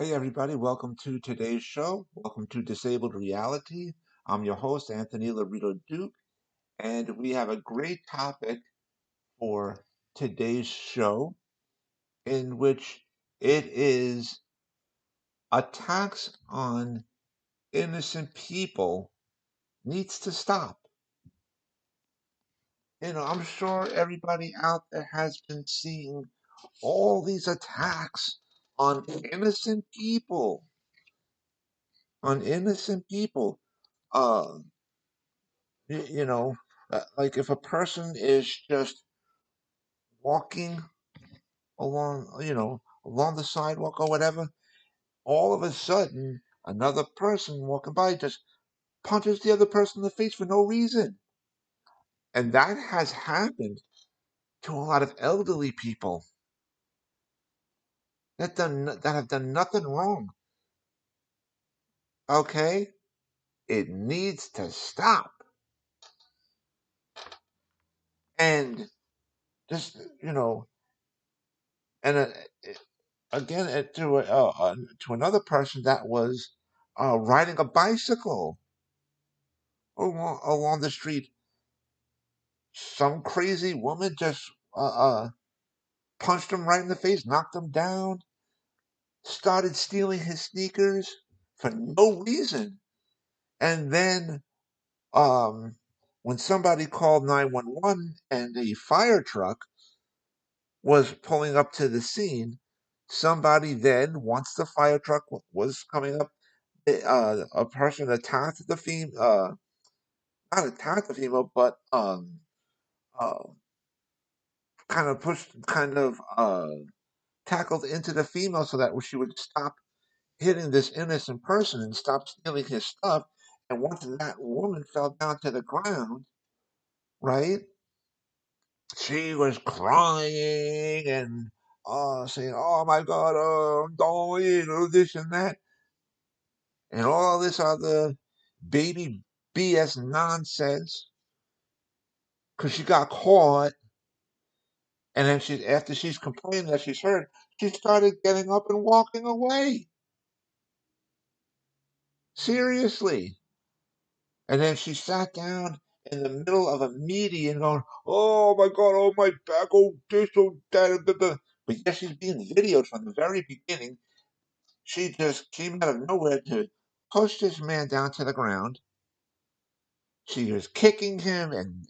Hey, everybody, welcome to today's show. Welcome to Disabled Reality. I'm your host, Anthony Lorito-Duke, and we have a great topic for today's show, in which it is attacks on innocent people needs to stop. I'm sure everybody out there has been seeing all these attacks on innocent people, on innocent people. Uh, y- you know, like if a person is just walking along the sidewalk or whatever, all of a sudden another person walking by just punches the other person in the face for no reason. And that has happened to a lot of elderly people that have done nothing wrong. Okay? It needs to stop. And just, and again to another person that was riding a bicycle along the street. Some crazy woman just punched him right in the face, knocked him down, started stealing his sneakers for no reason. And then um, when somebody called 911 and a fire truck was pulling up to the scene, somebody then, once the fire truck was coming up, a person attacked the female, not attacked the female, but uh, kind of tackled into the female so that she would stop hitting this innocent person and stop stealing his stuff. And once that woman fell down to the ground, right, she was crying and saying, "Oh my God, I'm dying," this and that, and all this other baby BS nonsense because she got caught. And then after she's complaining that she's hurt, she started getting up and walking away. Seriously. And then she sat down in the middle of a meeting going, "Oh my God, oh my back, oh this, oh that." Blah, blah. But yes, she's being videoed from the very beginning. She just came out of nowhere to push this man down to the ground. She was kicking him and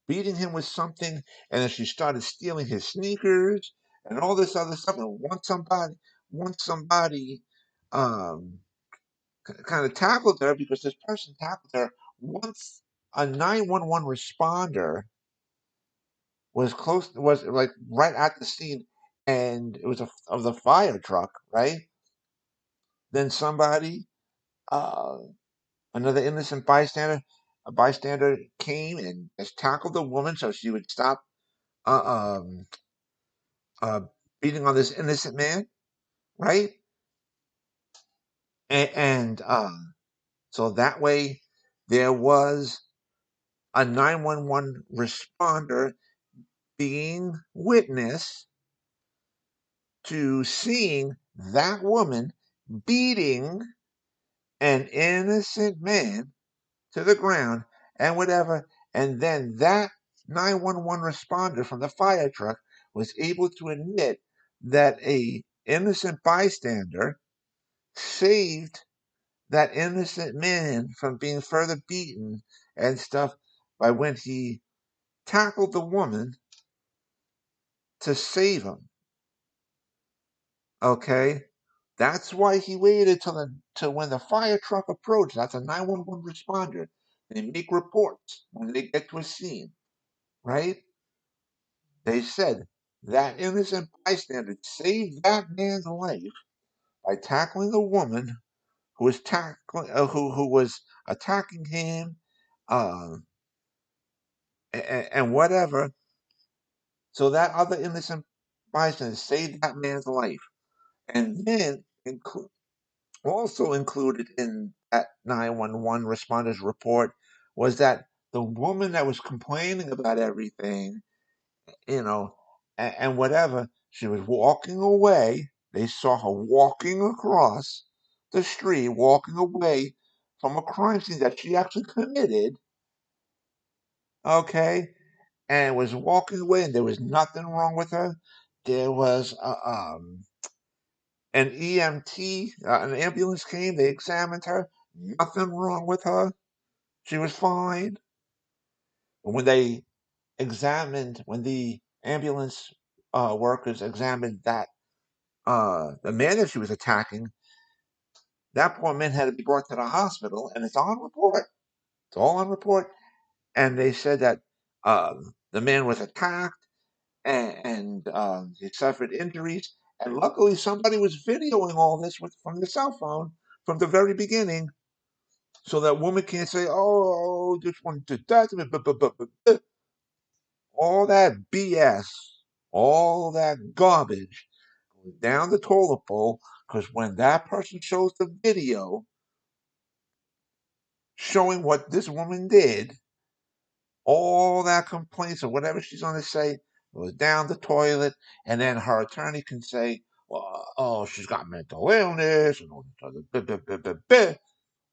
beating him with something, and then she started stealing his sneakers and all this other stuff. And once somebody um, kind of tackled her because this person tackled her. Once a 911 responder was like right at the scene, and it was of the fire truck, right? Then uh, another innocent a bystander came and just tackled the woman so she would stop uh, um, uh, beating on this innocent man, right? And so that way there was a 911 responder being witness to seeing that woman beating an innocent man to the ground and whatever. And then that 911 responder from the fire truck was able to admit that a innocent bystander saved that innocent man from being further beaten and stuff by when he tackled the woman to save him. Okay? That's why he waited till when the fire truck approached. That's a 911 responder. They make reports when they get to a scene, right? They said that innocent bystander saved that man's life by tackling the woman who was attacking him, uh, and whatever. So that other innocent bystander saved that man's life, and then also included in that 911 responder's report was that the woman that was complaining about everything, you know, and whatever, she was walking away, They saw her walking across the street, walking away from a crime scene that she actually committed, okay, and was walking away, and there was nothing wrong with her. There was an EMT, an ambulance came, they examined her, nothing wrong with her. She was fine. And when the ambulance workers examined that the man that she was attacking, that poor man had to be brought to the hospital, and it's on report. It's all on report. And they said that the man was attacked and he suffered injuries. And luckily, somebody was videoing all this from the cell phone from the very beginning, so that woman can't say, "Oh, this one did that." All that BS, all that garbage goes down the toilet bowl, because when that person shows the video showing what this woman did, all that complaints or whatever she's going to say goes down the toilet, and then her attorney can say, well, "Oh, she's got mental illness," and all this other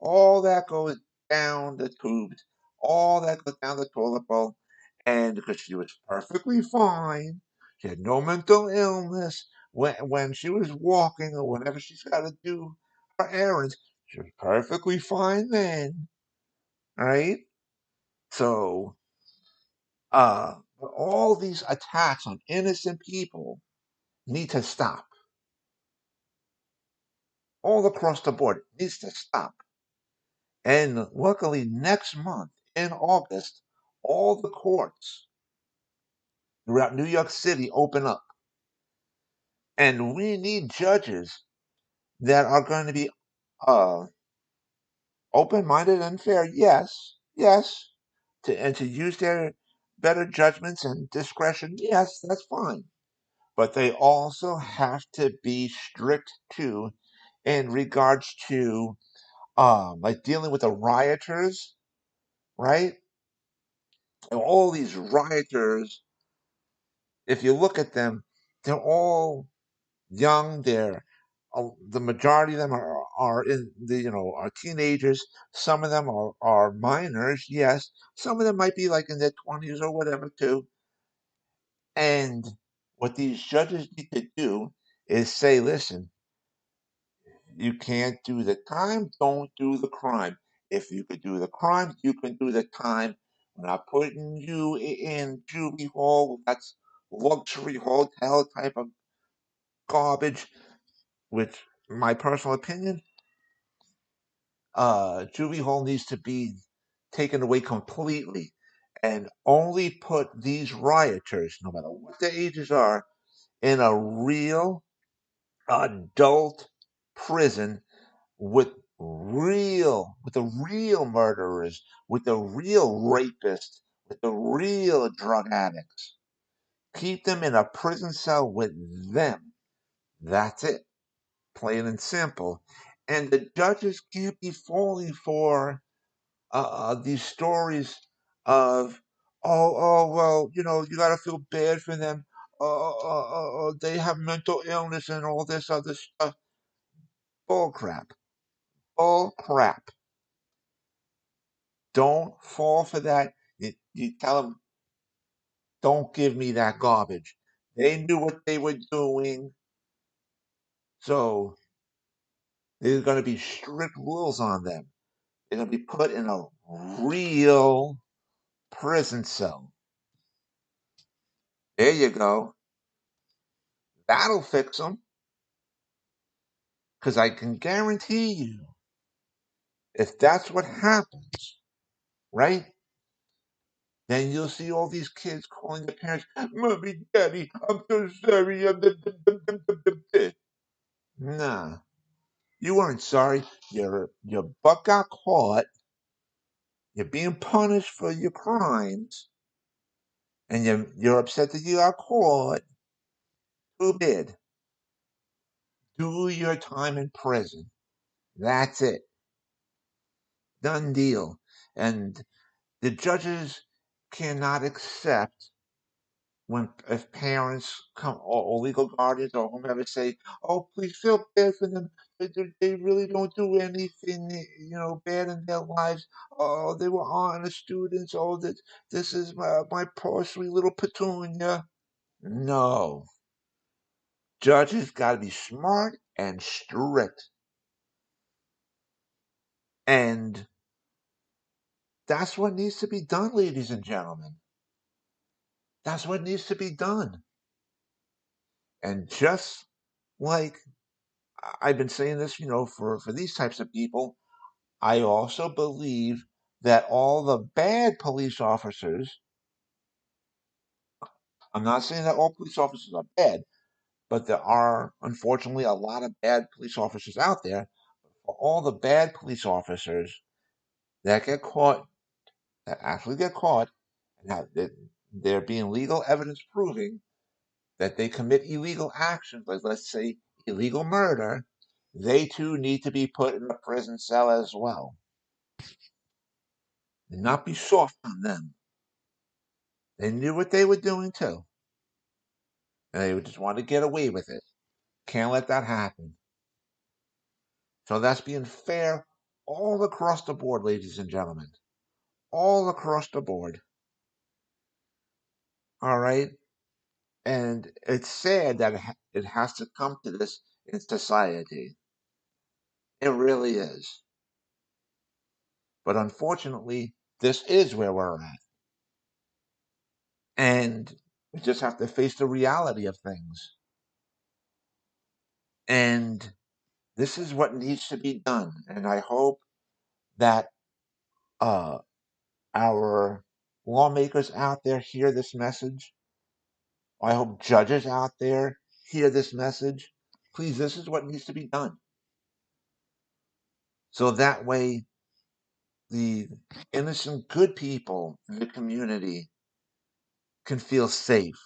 all that goes down the tubes, all that goes down the toilet bowl, and because she was perfectly fine, she had no mental illness when she was walking or whenever she's got to do her errands, she was perfectly fine then, right? So, but all these attacks on innocent people need to stop. All across the board, it needs to stop. And luckily, next month in August, all the courts throughout New York City open up. And we need judges that are going to be uh, open minded and fair, yes, yes, and to use their better judgments and discretion, yes, that's fine. But they also have to be strict too in regards to like dealing with the rioters, right? And all these rioters, if you look at them, they're all young. They're the majority of them are in the are teenagers. Some of them are minors. Yes, some of them might be like in their 20s or whatever too. And what these judges need to do is say, listen, you can't do the time, don't do the crime. If you could do the crime, you can do the time. We're not putting you in juvie hall. That's luxury hotel type of garbage. Which, my personal opinion, juvie hall needs to be taken away completely, and only put these rioters, no matter what their ages are, in a real adult prison with the real murderers, with the real rapists, with the real drug addicts. Keep them in a prison cell with them. That's it. Plain and simple. And the judges can't be falling for these stories of, well, you got to feel bad for them. They have mental illness and all this other stuff. Bull crap. Bull crap. Don't fall for that. You tell them, don't give me that garbage. They knew what they were doing. So there's going to be strict rules on them. They're going to be put in a real prison cell. There you go. That'll fix them. Because I can guarantee you, if that's what happens, right? Then you'll see all these kids calling their parents, "Mommy, Daddy, I'm so sorry." Nah, you weren't sorry. Your butt got caught. You're being punished for your crimes, and you're upset that you got caught. Too bad. Do your time in prison. That's it. Done deal. And the judges cannot accept when if parents come or legal guardians or whomever say, "Oh, please feel bad for them. They really don't do anything, bad in their lives. Oh, they were honest students. Oh, this is my poor sweet little Petunia." No, judges got to be smart and strict, and that's what needs to be done, ladies and gentlemen. That's what needs to be done. And just like I've been saying this, for these types of people, I also believe that all the bad police officers, I'm not saying that all police officers are bad, but there are unfortunately a lot of bad police officers out there. For all the bad police officers that get caught, that actually get caught, and that there being legal evidence proving that they commit illegal actions, like let's say illegal murder, they too need to be put in a prison cell as well. And not be soft on them. They knew what they were doing too. And they would just want to get away with it. Can't let that happen. So that's being fair all across the board, ladies and gentlemen. All across the board. All right? And it's sad that it has to come to this in society. It really is. But unfortunately, this is where we're at. And we just have to face the reality of things. And this is what needs to be done. And I hope that uh, our lawmakers out there hear this message. I hope judges out there hear this message. Please, this is what needs to be done. So that way, the innocent, good people in the community can feel safe.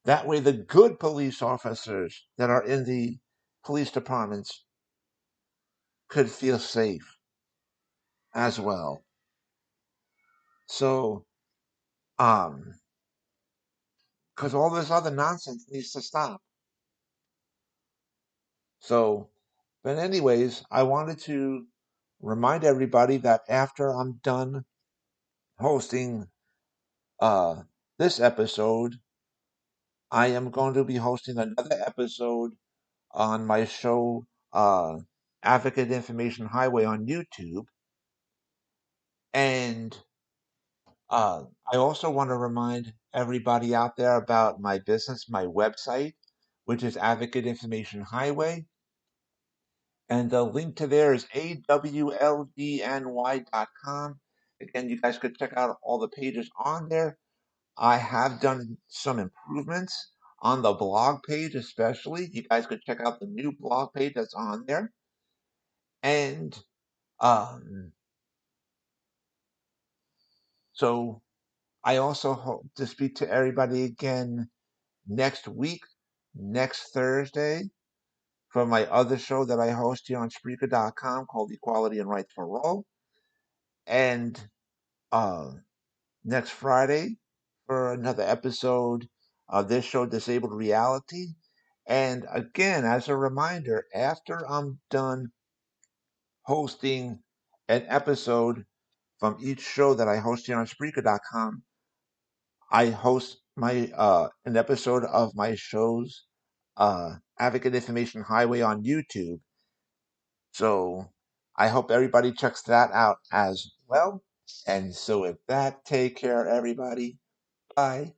That way, the good police officers that are in the police departments could feel safe as well. So, because all this other nonsense needs to stop. So, but anyways, I wanted to remind everybody that after I'm done hosting uh, this episode, I am going to be hosting another episode on my show, Advocate Information Highway on YouTube. And I also want to remind everybody out there about my business, my website, which is Advocate Information Highway. And the link to there is awldny.com. Again, you guys could check out all the pages on there. I have done some improvements on the blog page, especially. You guys could check out the new blog page that's on there. And um, so I also hope to speak to everybody again next week, next Thursday, for my other show that I host here on Spreaker.com called Equality and Rights for All. And uh, next Friday for another episode of this show, Disabled Reality. And again, as a reminder, after I'm done hosting an episode from each show that I host here on Spreaker.com, I host my an episode of my show's Advocate Information Highway on YouTube. So I hope everybody checks that out as well. And so with that, take care, everybody. Bye.